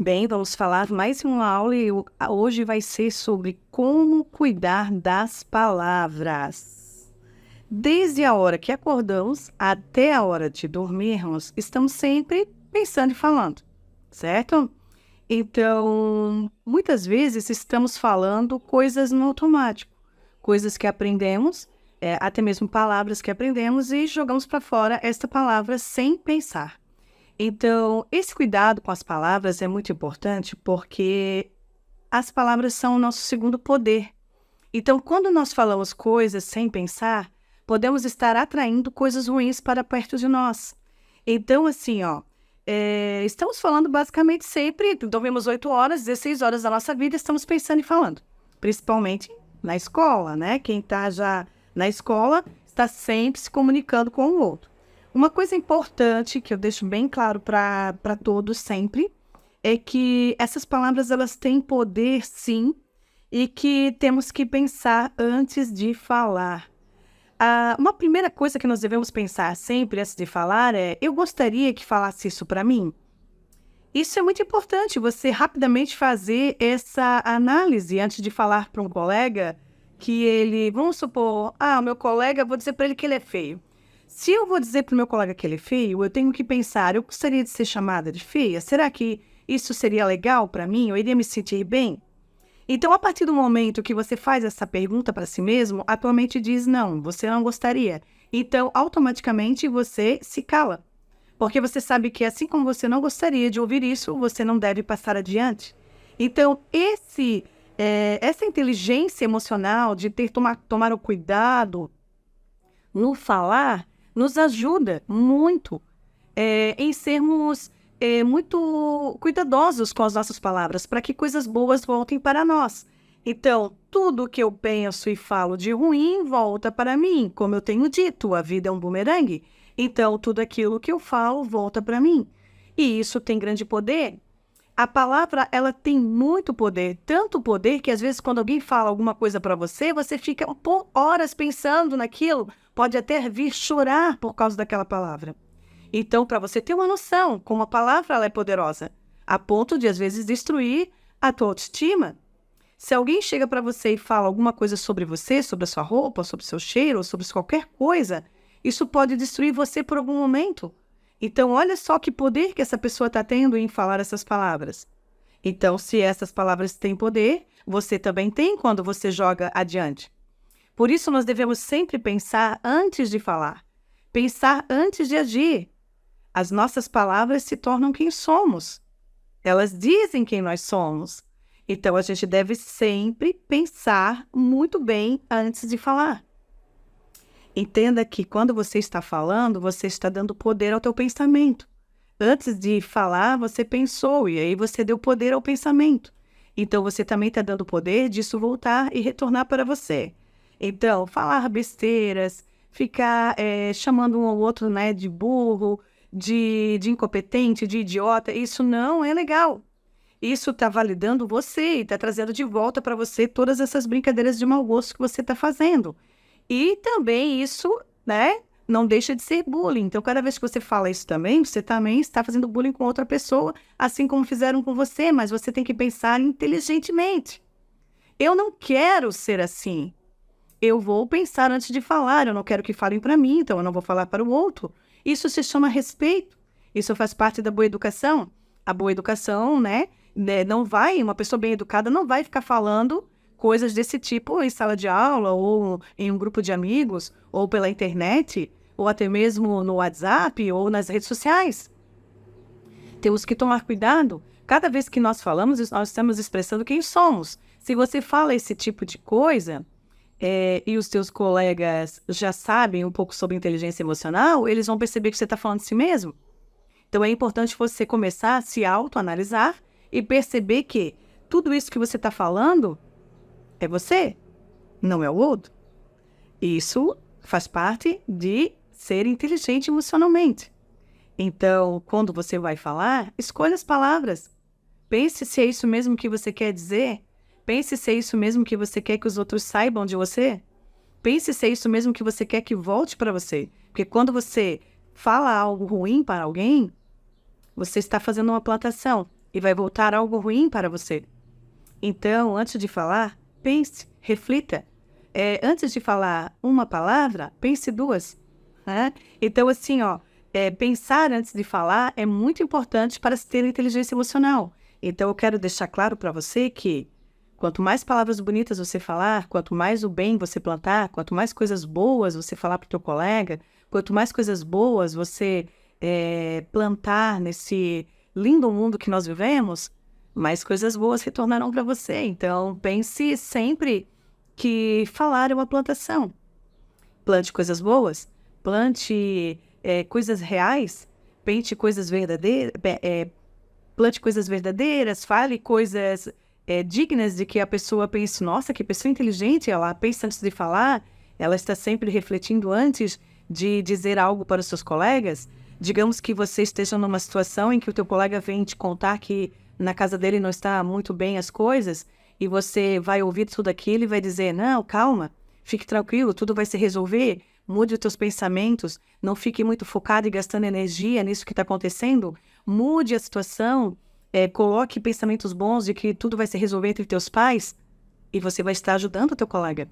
Bem, vamos falar mais uma aula e hoje vai ser sobre como cuidar das palavras. Desde a hora que acordamos até a hora de dormirmos, estamos sempre pensando e falando, certo? Então, muitas vezes estamos falando coisas no automático, coisas que aprendemos, até mesmo palavras que aprendemos e jogamos para fora esta palavra sem pensar. Então, esse cuidado com as palavras é muito importante porque as palavras são o nosso segundo poder. Então, quando nós falamos coisas sem pensar, podemos estar atraindo coisas ruins para perto de nós. Então, assim, estamos falando basicamente sempre, dormimos 8 horas, 16 horas da nossa vida, estamos pensando e falando. Principalmente na escola, né? Quem está já na escola está sempre se comunicando com o outro. Uma coisa importante que eu deixo bem claro para todos sempre é que essas palavras elas têm poder, sim, e que temos que pensar antes de falar. Uma primeira coisa que nós devemos pensar sempre antes de falar é: eu gostaria que falasse isso para mim? Isso é muito importante, você rapidamente fazer essa análise antes de falar para um colega que ele, vamos supor, o meu colega, vou dizer para ele que ele é feio. Se eu vou dizer para o meu colega que ele é feio, eu tenho que pensar, eu gostaria de ser chamada de feia? Será que isso seria legal para mim? Eu iria me sentir bem? Então, a partir do momento que você faz essa pergunta para si mesmo, a tua mente diz, não, você não gostaria. Então, automaticamente, você se cala. Porque você sabe que assim como você não gostaria de ouvir isso, você não deve passar adiante. Então, essa inteligência emocional de tomar o cuidado no falar, nos ajuda muito em sermos muito cuidadosos com as nossas palavras, para que coisas boas voltem para nós. Então, tudo que eu penso e falo de ruim volta para mim. Como eu tenho dito, a vida é um bumerangue. Então, tudo aquilo que eu falo volta para mim. E isso tem grande poder. A palavra, ela tem muito poder, tanto poder que às vezes quando alguém fala alguma coisa para você, você fica por horas pensando naquilo, pode até vir chorar por causa daquela palavra. Então, para você ter uma noção, como a palavra ela é poderosa, a ponto de às vezes destruir a tua autoestima. Se alguém chega para você e fala alguma coisa sobre você, sobre a sua roupa, sobre o seu cheiro, ou sobre qualquer coisa, isso pode destruir você por algum momento. Então, olha só que poder que essa pessoa está tendo em falar essas palavras. Então, se essas palavras têm poder, você também tem quando você joga adiante. Por isso, nós devemos sempre pensar antes de falar, pensar antes de agir. As nossas palavras se tornam quem somos. Elas dizem quem nós somos. Então, a gente deve sempre pensar muito bem antes de falar. Entenda que quando você está falando, você está dando poder ao teu pensamento. Antes de falar, você pensou e aí você deu poder ao pensamento. Então, você também está dando poder disso voltar e retornar para você. Então, falar besteiras, ficar chamando um ao outro, né, de burro, de incompetente, de idiota, isso não é legal. Isso está validando você e está trazendo de volta para você todas essas brincadeiras de mau gosto que você está fazendo. E também isso, né, não deixa de ser bullying. Então, cada vez que você fala isso também, você também está fazendo bullying com outra pessoa, assim como fizeram com você, mas você tem que pensar inteligentemente. Eu não quero ser assim. Eu vou pensar antes de falar, eu não quero que falem para mim, então eu não vou falar para o outro. Isso se chama respeito. Isso faz parte da boa educação. A boa educação, não vai, uma pessoa bem educada não vai ficar falando coisas desse tipo em sala de aula, ou em um grupo de amigos, ou pela internet, ou até mesmo no WhatsApp, ou nas redes sociais. Temos que tomar cuidado. Cada vez que nós falamos, nós estamos expressando quem somos. Se você fala esse tipo de coisa, e os teus colegas já sabem um pouco sobre inteligência emocional, eles vão perceber que você está falando de si mesmo. Então, é importante você começar a se autoanalisar e perceber que tudo isso que você está falando é você, não é o outro. Isso faz parte de ser inteligente emocionalmente. Então, quando você vai falar, escolha as palavras. Pense se é isso mesmo que você quer dizer. Pense se é isso mesmo que você quer que os outros saibam de você. Pense se é isso mesmo que você quer que volte para você. Porque quando você fala algo ruim para alguém, você está fazendo uma plantação. e vai voltar algo ruim para você. Então, antes de falar, pense, reflita. Antes de falar uma palavra, pense duas, né? Então, assim, pensar antes de falar é muito importante para se ter inteligência emocional. Então, eu quero deixar claro para você que quanto mais palavras bonitas você falar, quanto mais o bem você plantar, quanto mais coisas boas você falar para o teu colega, quanto mais coisas boas você plantar nesse lindo mundo que nós vivemos, mais coisas boas retornarão para você. Então, pense sempre que falar é uma plantação. Plante coisas boas, plante coisas reais, plante coisas verdadeiras, plante coisas verdadeiras, fale coisas dignas de que a pessoa pense, nossa, que pessoa inteligente, ela pensa antes de falar, ela está sempre refletindo antes de dizer algo para os seus colegas. Digamos que você esteja numa situação em que o teu colega vem te contar que na casa dele não está muito bem as coisas, e você vai ouvir tudo aquilo e vai dizer, não, calma, fique tranquilo, tudo vai se resolver, mude os teus pensamentos, não fique muito focado e gastando energia nisso que está acontecendo, mude a situação, coloque pensamentos bons de que tudo vai se resolver entre teus pais, e você vai estar ajudando o teu colega.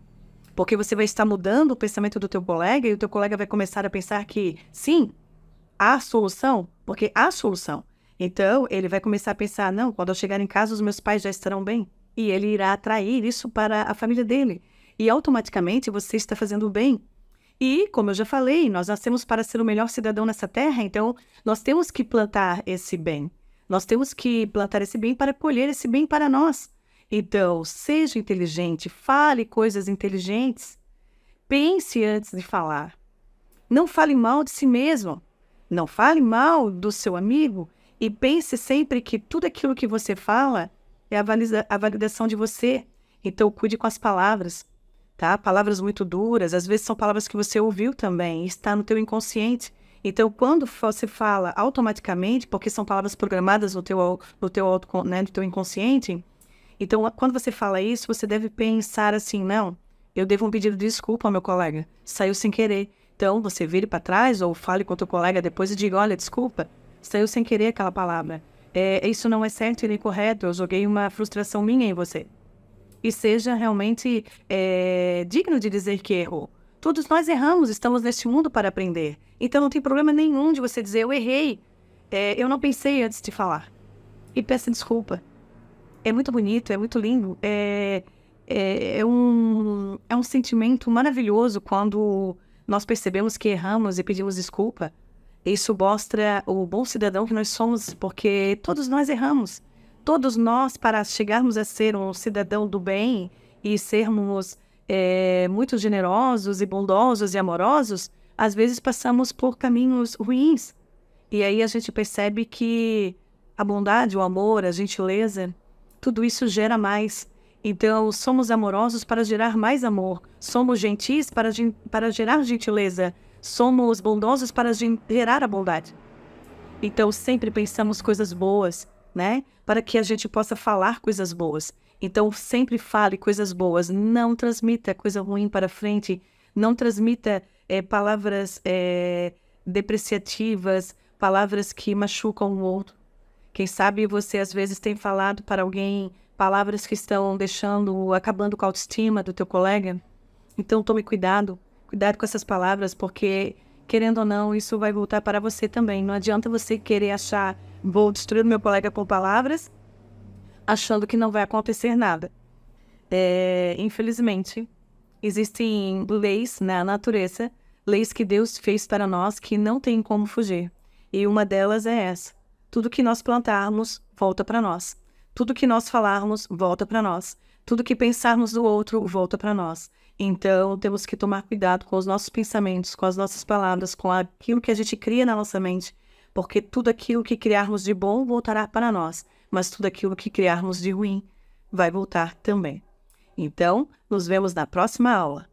Porque você vai estar mudando o pensamento do teu colega, e o teu colega vai começar a pensar que, sim, há solução, porque há solução. Então, ele vai começar a pensar, não, quando eu chegar em casa, os meus pais já estarão bem. E ele irá atrair isso para a família dele. E automaticamente você está fazendo bem. E, como eu já falei, nós nascemos para ser o melhor cidadão nessa terra, então nós temos que plantar esse bem. Nós temos que plantar esse bem para colher esse bem para nós. Então, seja inteligente, fale coisas inteligentes. Pense antes de falar. Não fale mal de si mesmo. Não fale mal do seu amigo e pense sempre que tudo aquilo que você fala é a validação de você. Então, cuide com as palavras, tá? Palavras muito duras, às vezes são palavras que você ouviu também, está no teu inconsciente. Então, quando você fala automaticamente, porque são palavras programadas no teu inconsciente, então, quando você fala isso, você deve pensar assim, não, eu devo um pedido de desculpa ao meu colega, saiu sem querer. Então, você vire para trás ou fale com o teu colega depois e diga, olha, desculpa, saiu sem querer aquela palavra. Isso não é certo e nem correto, eu joguei uma frustração minha em você. E seja realmente digno de dizer que errou. Todos nós erramos, estamos neste mundo para aprender. Então, não tem problema nenhum de você dizer, eu errei, eu não pensei antes de falar. E peça desculpa. É muito bonito, é muito lindo. É um sentimento maravilhoso quando nós percebemos que erramos e pedimos desculpa. Isso mostra o bom cidadão que nós somos, porque todos nós erramos. Todos nós, para chegarmos a ser um cidadão do bem e sermos muito generosos e bondosos e amorosos, às vezes passamos por caminhos ruins. E aí a gente percebe que a bondade, o amor, a gentileza, tudo isso gera mais. Então, somos amorosos para gerar mais amor. Somos gentis para gerar gentileza. Somos bondosos para gerar a bondade. Então, sempre pensamos coisas boas, né? Para que a gente possa falar coisas boas. Então, sempre fale coisas boas. Não transmita coisa ruim para frente. Não transmita palavras depreciativas, palavras que machucam o outro. Quem sabe você, às vezes, tem falado para alguém palavras que estão acabando com a autoestima do teu colega. Então, tome cuidado. Cuidado com essas palavras, porque, querendo ou não, isso vai voltar para você também. Não adianta você querer achar, vou destruir o meu colega com palavras, achando que não vai acontecer nada. Infelizmente, existem leis na natureza, leis que Deus fez para nós que não tem como fugir. E uma delas é essa. Tudo que nós plantarmos, volta para nós. Tudo que nós falarmos, volta para nós. Tudo que pensarmos do outro, volta para nós. Então, temos que tomar cuidado com os nossos pensamentos, com as nossas palavras, com aquilo que a gente cria na nossa mente. Porque tudo aquilo que criarmos de bom, voltará para nós. Mas tudo aquilo que criarmos de ruim, vai voltar também. Então, nos vemos na próxima aula.